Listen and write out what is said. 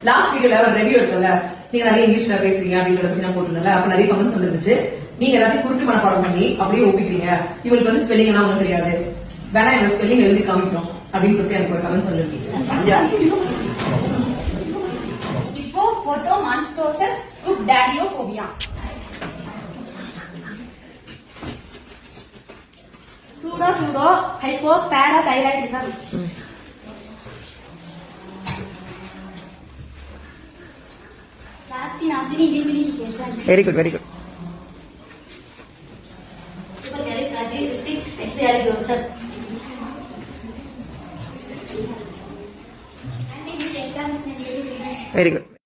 Last வீடியோல ஒரு review எடுத்தோம்ல, நீங்க நிறைய இங்கிலீஷ்ல பேசுறீங்க அப்படின்றத பத்தி நான் போட்டிருந்தேன்ல, அப்ப நிறைய கமெண்ட்ஸ் வந்துருந்துச்சு. நீங்க எல்லாத்தையும் குருட்டு மனப்பாடம் பண்ணி அப்படியே ஒப்பிக்கிறீங்க, இவங்களுக்கு வந்து ஸ்பெல்லிங் எல்லாம் ஒன்றும் தெரியாது, வேணா எங்க ஸ்பெல்லிங் எழுதி காமிக்கணும் அப்படின்னு சொல்லிட்டு எனக்கு ஒரு கமெண்ட்ஸ் வந்துருக்கீங்க. இப்போ போட்டோ மான்ஸ்டோசஸ் டேடியோபோபியா, pseudohypoparathyroidism, vaccine identification. Very good, very good. Very good.